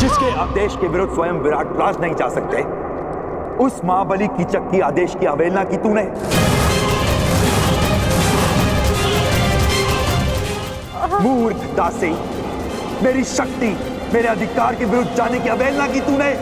जिसके आदेश के विरुद्ध स्वयं विराट राज नहीं जा सकते, उस महाबली कीचक की आदेश की अवहेलना की तूने। मूर्ख दासी, मेरी शक्ति, मेरे अधिकार के विरुद्ध जाने की अवहेलना की तूने।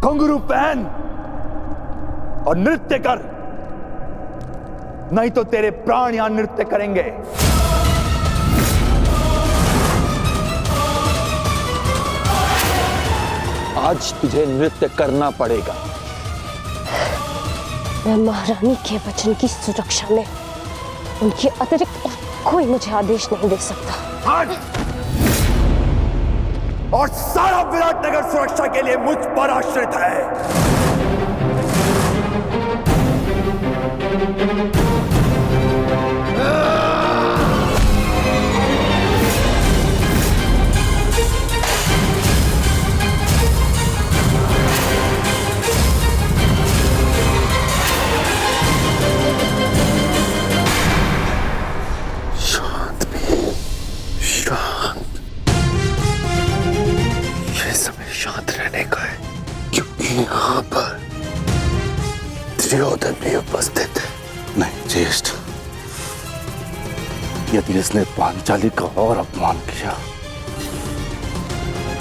घुंघरू पहन और नृत्य कर, नहीं तो तेरे प्राण यहां नृत्य करेंगे। आज तुझे नृत्य करना पड़ेगा। मैं महारानी के वचन की सुरक्षा में उनके अतिरिक्त और कोई मुझे आदेश नहीं दे सकता। और सारा विराटनगर सुरक्षा के लिए मुझ पर आश्रित है। शांत भी, शांत। ये समय शांत रहने का है, क्योंकि यहाँ पर दुर्योधन भी उपस्थित है। नहीं ज्येष्ठ, यदि इसने पांचाली का और अपमान किया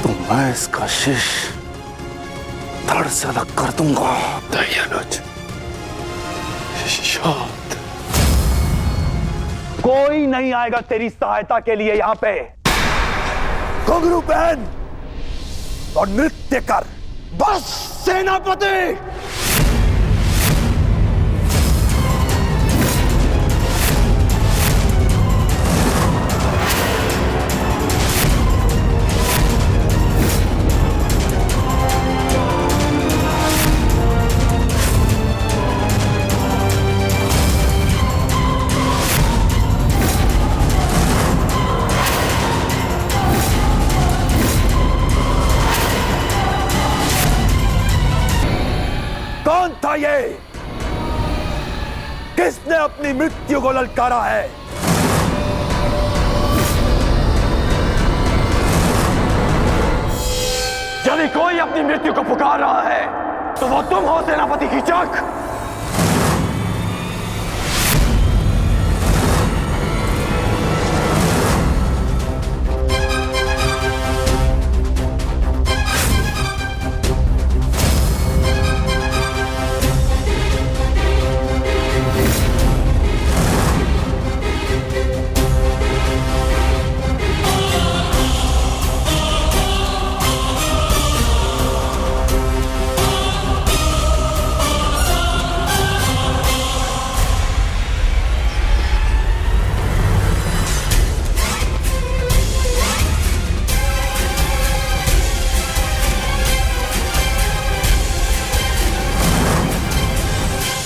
तो मैं इसका शीश धड़ से अलग कर दूंगा। दयानुज, शांत। कोई नहीं आएगा तेरी सहायता के लिए यहां पे। घुंघरू पहन और नृत्य कर, बस। सेनापति, कौन था ये? किसने अपनी मृत्यु को ललकारा है? यदि कोई अपनी मृत्यु को पुकार रहा है तो वो तुम हो, सेनापति कीचक।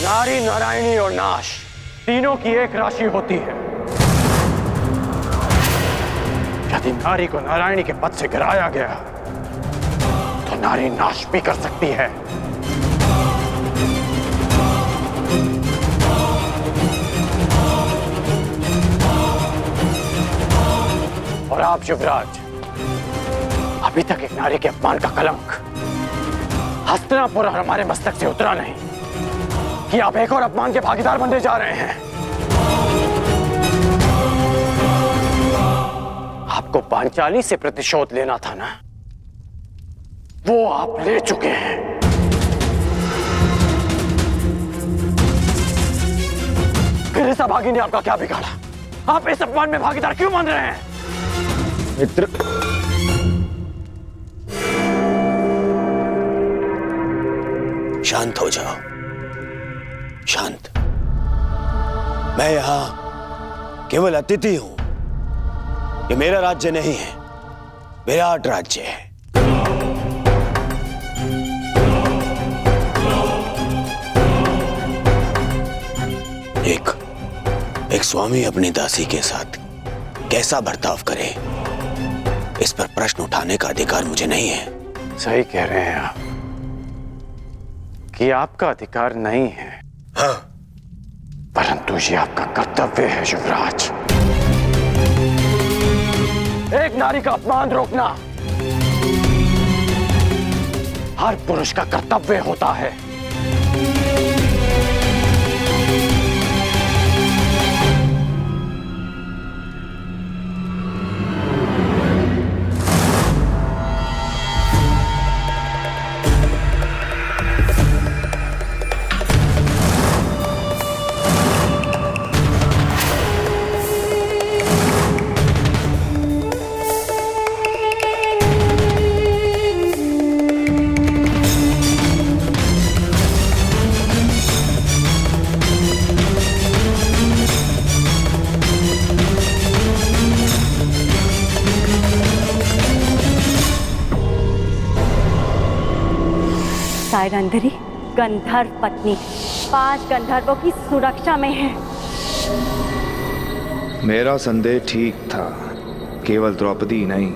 नारी, नारायणी और नाश तीनों की एक राशि होती है। यदि नारी को नारायणी के पद से गिराया गया तो नारी नाश भी कर सकती है। और आप युवराज, अभी तक एक नारी के अपमान का कलंक हस्तिनापुर और हमारे मस्तक से उतरा नहीं कि आप एक और अपमान के भागीदार बनने जा रहे हैं। आपको पांचाली से प्रतिशोध लेना था ना, वो आप ले चुके हैं। फिर इस अभागी ने आपका क्या बिगाड़ा? आप इस अपमान में भागीदार क्यों मान रहे हैं? मित्र, शांत हो जाओ, शांत। मैं यहां केवल अतिथि हूं। ये मेरा राज्य नहीं है, विराट राज्य है। एक स्वामी अपनी दासी के साथ कैसा बर्ताव करे, इस पर प्रश्न उठाने का अधिकार मुझे नहीं है। सही कह रहे हैं आप कि आपका अधिकार नहीं है। हाँ, परंतु ये आपका कर्तव्य है युवराज। एक नारी का अपमान रोकना हर पुरुष का कर्तव्य होता है। सायरंधरी गंधर्व पत्नी 5 गंधर्वों की सुरक्षा में है। मेरा संदेह ठीक था। केवल द्रौपदी ही नहीं,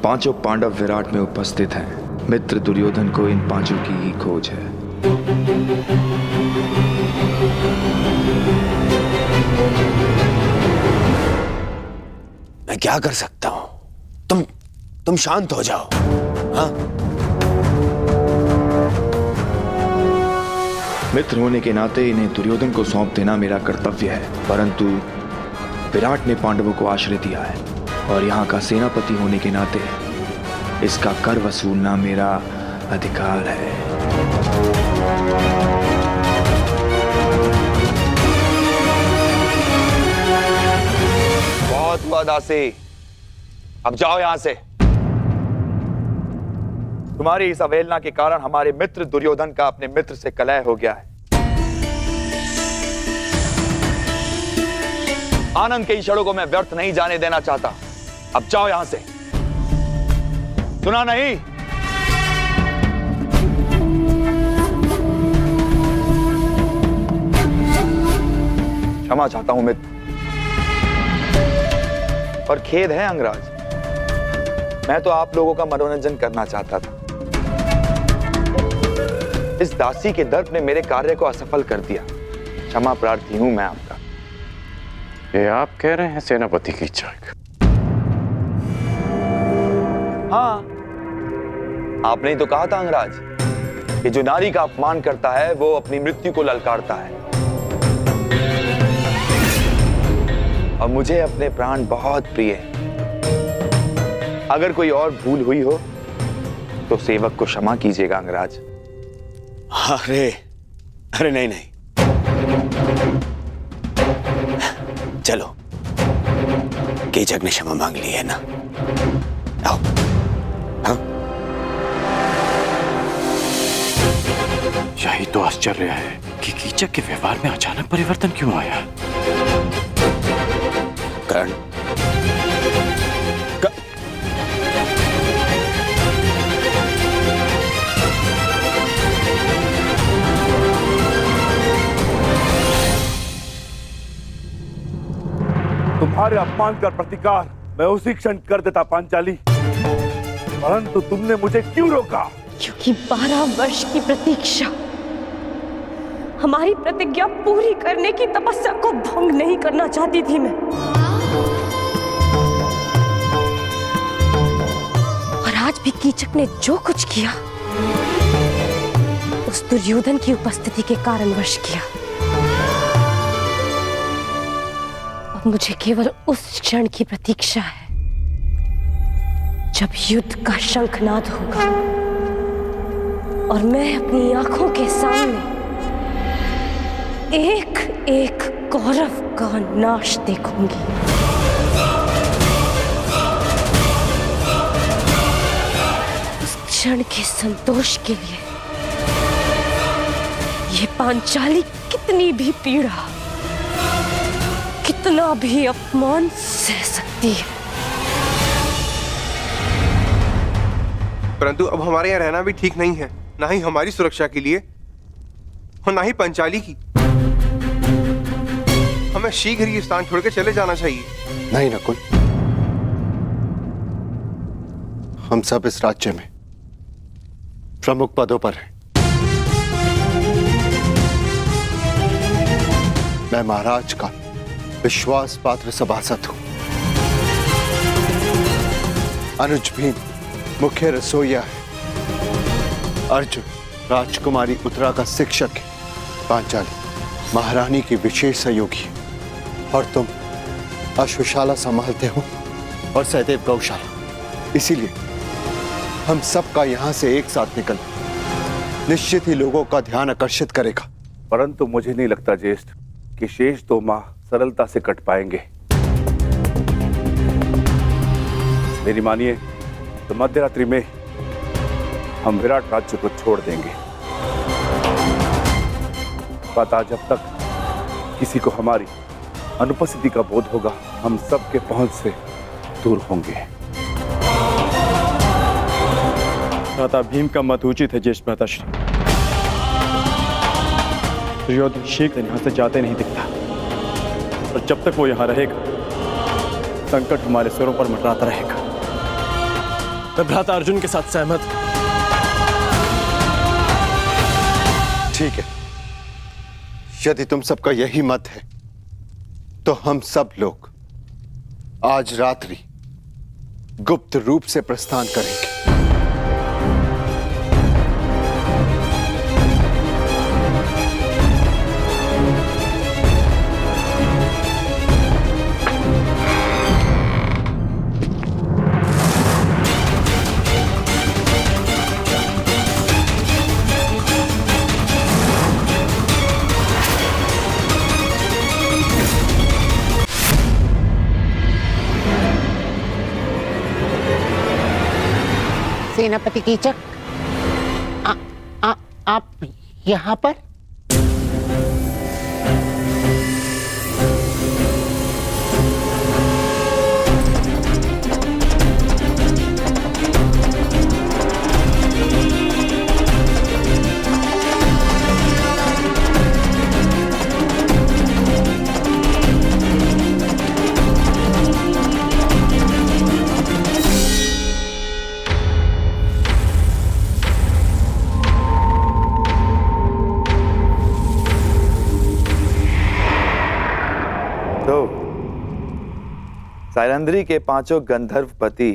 5 पांडव विराट में उपस्थित हैं। मित्र दुर्योधन को इन 5 की ही खोज है। मैं क्या कर सकता हूं? तुम शांत हो जाओ। हाँ, मित्र होने के नाते इन्हें दुर्योधन को सौंप देना मेरा कर्तव्य है, परंतु विराट ने पांडवों को आश्रय दिया है और यहाँ का सेनापति होने के नाते इसका कर वसूलना मेरा अधिकार है। बहुत हुआ दासी, अब जाओ यहां से। तुम्हारी इस अवहेलना के कारण हमारे मित्र दुर्योधन का अपने मित्र से कलह हो गया है। आनंद के इन क्षणों को मैं व्यर्थ नहीं जाने देना चाहता। अब जाओ यहां से। सुना नहीं? क्षमा चाहता हूं मित्र, और खेद है अंगराज, मैं तो आप लोगों का मनोरंजन करना चाहता था। इस दासी के दर्प ने मेरे कार्य को असफल कर दिया। क्षमा प्रार्थी हूं मैं आपका। ये आप कह रहे हैं सेनापति की इच्छा? हाँ, आपने ही तो कहा था अंगराज कि जो नारी का अपमान करता है वो अपनी मृत्यु को ललकारता है। और मुझे अपने प्राण बहुत प्रिय हैं। अगर कोई और भूल हुई हो तो सेवक को क्षमा कीजिएगा अंगराज। अरे नहीं, चलो, कीचक ने क्षमा मांग ली है ना, आओ। हाँ? यही तो आश्चर्य है कि कीचक के व्यवहार में अचानक परिवर्तन क्यों आया। कर्ण, तुम्हारे अपमान का प्रतिकार मैं उसी क्षण कर देता पांचाली, परंतु तुमने मुझे क्यों रोका? क्योंकि 12 वर्ष की प्रतीक्षा, हमारी प्रतिज्ञा पूरी करने की तपस्या को भंग नहीं करना चाहती थी मैं। और आज भी कीचक ने जो कुछ किया उस दुर्योधन की उपस्थिति के कारणवश किया। अब मुझे केवल उस क्षण की प्रतीक्षा है जब युद्ध का शंखनाद होगा और मैं अपनी आंखों के सामने एक एक कौरव का नाश देखूंगी। उस क्षण के संतोष के लिए ये पांचाली कितनी भी पीड़ा, कितना भी अपमान सह सकती है, परंतु अब हमारे यहाँ रहना भी ठीक नहीं है, ना ही हमारी सुरक्षा के लिए और ना ही पंचाली की। हमें शीघ्र ही स्थान छोड़कर चले जाना चाहिए। नहीं नकुल, हम सब इस राज्य में प्रमुख पदों पर हैं। मैं महाराज का विश्वास पात्र सभासद हूं। अनुज भी मुख्य रसोइया है। अर्जुन राजकुमारी उत्तरा का शिक्षक है। पांचाली महारानी की विशेष सहयोगी है। और तुम अश्वशाला संभालते हो और सहदेव गौशाला। इसीलिए हम सबका यहां से एक साथ निकलना निश्चित ही लोगों का ध्यान आकर्षित करेगा। परंतु मुझे नहीं लगता ज्येष्ठ कि शेष 2 माह सरलता से कट पाएंगे। मेरी मानिए तो मध्यरात्रि में हम विराट राज्य को छोड़ देंगे। पता जब तक किसी को हमारी अनुपस्थिति का बोध होगा, हम सबके पहुंच से दूर होंगे। भ्राता भीम का मत उचित है ज्येष्ठ भ्राताश्री। दुर्योधन शीघ्र यहाँ से जाते नहीं दिखता, और जब तक वो यहाँ रहेगा संकट हमारे सिरों पर मंडराता रहेगा। मैं भ्राता अर्जुन के साथ सहमत हूं। ठीक है, यदि तुम सबका यही मत है तो हम सब लोग आज रात्रि गुप्त रूप से प्रस्थान करेंगे। सेनापति कीचक, आप यहाँ पर? सायरंध्री के 5 गंधर्व पति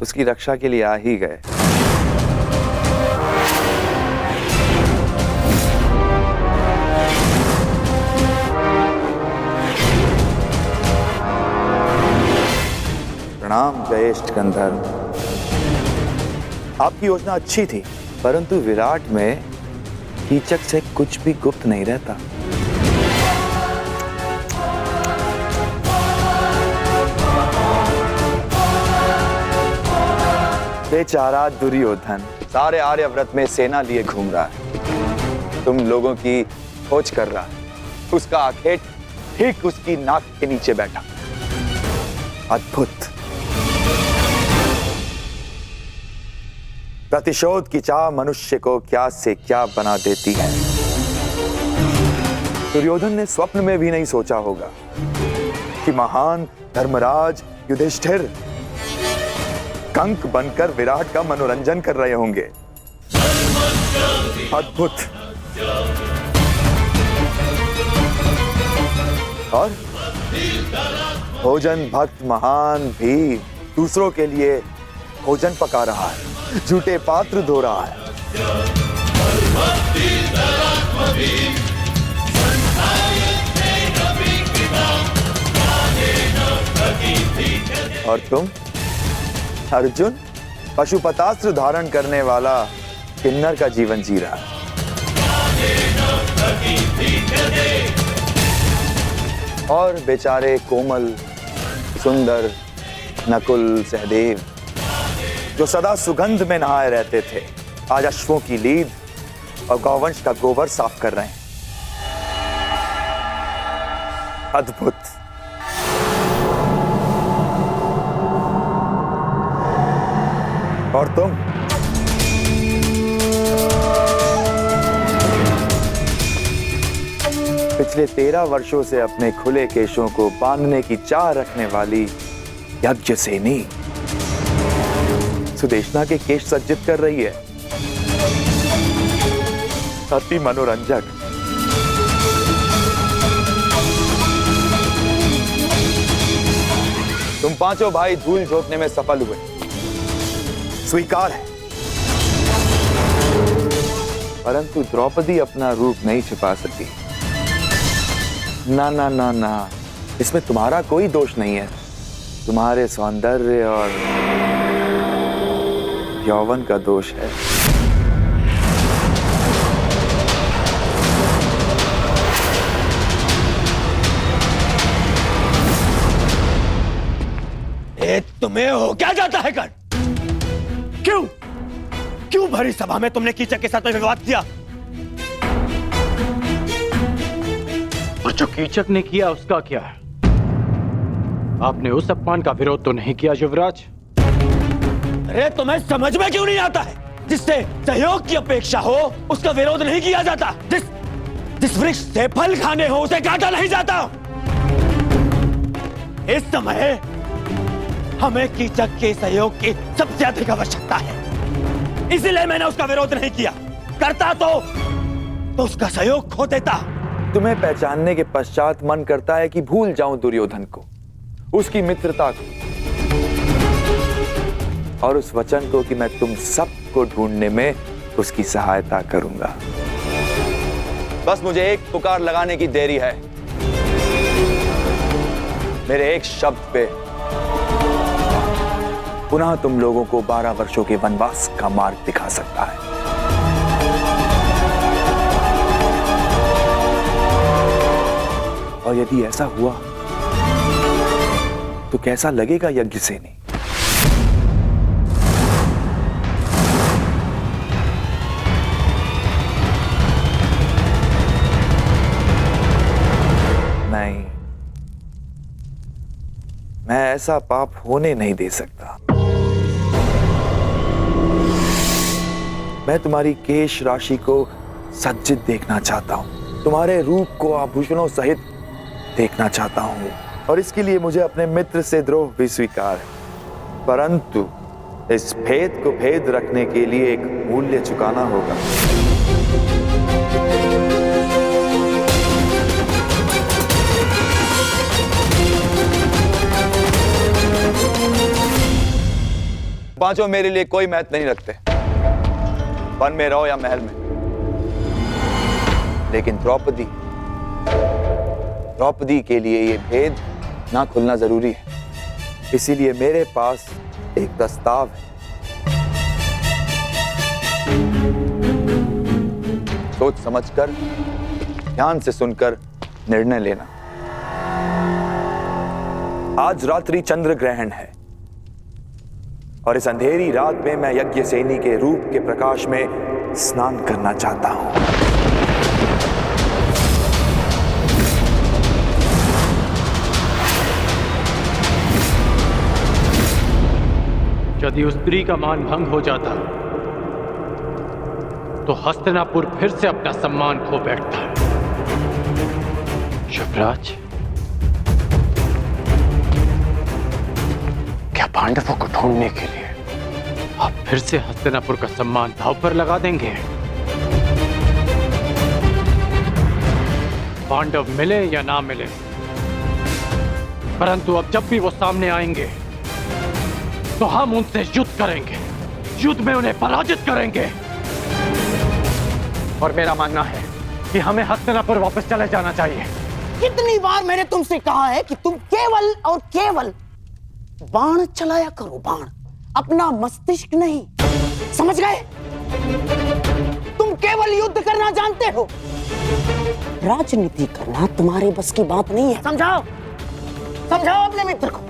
उसकी रक्षा के लिए आ ही गए। प्रणाम ज्येष्ठ गंधर्व। आपकी योजना अच्छी थी, परंतु विराट में कीचक से कुछ भी गुप्त नहीं रहता। बेचारा दुर्योधन सारे आर्यव्रत में सेना लिए घूम रहा है, तुम लोगों की खोज कर रहा है। उसका आखेट ठीक उसकी नाक के नीचे बैठा। अद्भुत। प्रतिशोध की चाह मनुष्य को क्या से क्या बना देती है। दुर्योधन ने स्वप्न में भी नहीं सोचा होगा कि महान धर्मराज युधिष्ठिर कंक बनकर विराट का मनोरंजन कर रहे होंगे। अद्भुत। और भोजन भक्त महान भी दूसरों के लिए भोजन पका रहा है, झूठे पात्र धो रहा है। और तुम अर्जुन पशुपतास्त्र धारण करने वाला किन्नर का जीवन जी रहा है। और बेचारे कोमल सुंदर नकुल सहदेव जो सदा सुगंध में नहाए रहते थे, आज अश्वों की लीद और गौवंश का गोबर साफ कर रहे हैं। अद्भुत। और तुम पिछले 13 वर्षों से अपने खुले केशों को बांधने की चाह रखने वाली यज्ञसेनी सुदेशना के केश सज्जित कर रही है। अति मनोरंजक। तुम पांचों भाई धूल झोंकने में सफल हुए, स्वीकार है। परंतु द्रौपदी अपना रूप नहीं छिपा सकी। ना ना ना ना, इसमें तुम्हारा कोई दोष नहीं है। तुम्हारे सौंदर्य और यौवन का दोष है। तुम्हें हो क्या जाता है कर? क्यों भरी सभा में तुमने कीचक के साथ विवाद किया? और जो कीचक ने किया उसका क्या है? आपने उस अपमान का विरोध तो नहीं किया युवराज? अरे तुम्हें समझ में क्यों नहीं आता है? जिससे सहयोग की अपेक्षा हो उसका विरोध नहीं किया जाता। जिस वृक्ष से फल खाने हो उसे काटा नहीं जाता। इस समय हमें कीचक के सहयोग की सबसे अधिक आवश्यकता है, इसलिए मैंने उसका विरोध नहीं किया। करता तो उसका सहयोग खो देता। तुम्हें पहचानने के पश्चात मन करता है कि भूल जाऊं दुर्योधन को, उसकी मित्रता को और उस वचन को कि मैं तुम सबको ढूंढने में उसकी सहायता करूंगा। बस मुझे एक पुकार लगाने की देरी है। मेरे एक शब्द पे पुनः तुम लोगों को 12 वर्षों के वनवास का मार्ग दिखा सकता है। और यदि ऐसा हुआ तो कैसा लगेगा यज्ञसेनी? नहीं, मैं ऐसा पाप होने नहीं दे सकता। मैं तुम्हारी केश राशि को सज्जित देखना चाहता हूं, तुम्हारे रूप को आभूषणों सहित देखना चाहता हूं, और इसके लिए मुझे अपने मित्र से द्रोह भी स्वीकार है। परंतु इस भेद को भेद रखने के लिए एक मूल्य चुकाना होगा। पांचों मेरे लिए कोई महत्व नहीं रखते, वन में रहो या महल में। लेकिन द्रौपदी के लिए ये भेद ना खुलना जरूरी है। इसीलिए मेरे पास एक प्रस्ताव है। सोच समझकर, ध्यान से सुनकर निर्णय लेना। आज रात्रि चंद्र ग्रहण है और इस अंधेरी रात में मैं यज्ञसेनी के रूप के प्रकाश में स्नान करना चाहता हूं। यदि उस स्त्री का मान भंग हो जाता तो हस्तिनापुर फिर से अपना सम्मान खो बैठता। युवराज, क्या पांडवों को ढूंढने के लिए आप फिर से हस्तिनापुर का सम्मान दांव पर लगा देंगे? पांडव मिले या ना मिले, परंतु अब जब भी वो सामने आएंगे तो हम उनसे युद्ध करेंगे, युद्ध में उन्हें पराजित करेंगे। और मेरा मानना है कि हमें हस्तिनापुर वापस चले जाना चाहिए। कितनी बार मैंने तुमसे कहा है कि तुम केवल और केवल बाण चलाया करो, बाण, अपना मस्तिष्क नहीं। समझ गए? तुम केवल युद्ध करना जानते हो, राजनीति करना तुम्हारे बस की बात नहीं है। समझाओ, समझाओ अपने मित्र को।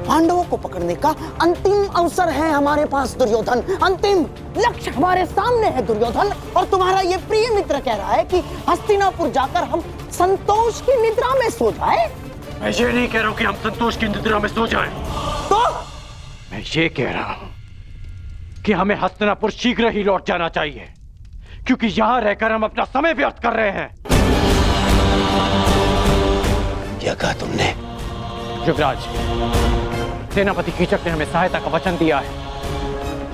पांडवों को पकड़ने का अंतिम अवसर है हमारे पास दुर्योधन। अंतिम लक्ष्य हमारे सामने है दुर्योधन। और तुम्हारा ये प्रिय मित्र कह रहा है कि हस्तिनापुर जाकर हम संतोष की निद्रा में सो जाए। मैं ये नहीं कह रहा हूं कि हम संतोष की निद्रा में सो जाएं। तो मैं ये कह रहा हूं कि हमें हस्तिनापुर शीघ्र ही लौट जाना चाहिए, क्योंकि यहां रहकर हम अपना समय व्यर्थ कर रहे हैं। क्या कहा तुमने? युवराज, सेनापति कीचक ने हमें सहायता का वचन दिया है।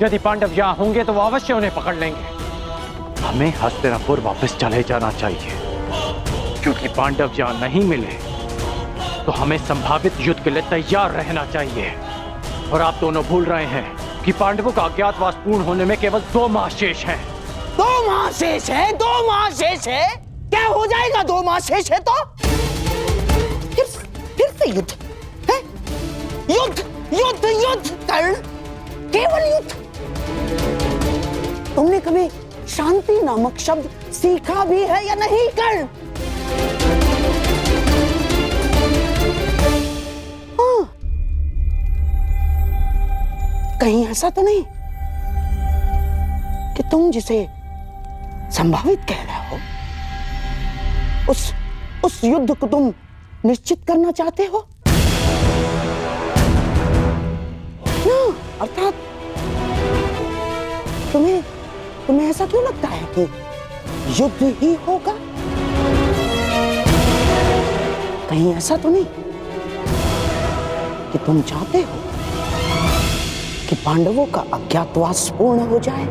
यदि पांडव यहां होंगे तो वो अवश्य उन्हें पकड़ लेंगे। हमें हस्तिनापुर वापस चले जाना चाहिए, क्योंकि पांडव यहां नहीं मिले तो हमें संभावित युद्ध के लिए तैयार रहना चाहिए। और आप दोनों भूल रहे हैं कि पांडवों का अज्ञातवास पूर्ण होने में केवल 2 माह शेष हैं। 2 माह शेष है? 2 माह शेष है? क्या हो जाएगा 2 माह शेष है तो? फिर से युद्ध है? युद्ध युद्ध युद्ध कर्ण, केवल युद्ध। तुमने कभी शांति नामक शब्द सीखा भी है या नहीं कर्ण? हाँ। कहीं ऐसा तो नहीं कि तुम जिसे संभावित कह रहे हो उस युद्ध को तुम निश्चित करना चाहते हो ना? अर्थात तुम्हें ऐसा क्यों लगता है कि युद्ध ही होगा? कहीं ऐसा तो नहीं कि तुम चाहते हो कि पांडवों का अज्ञातवास पूर्ण हो जाए?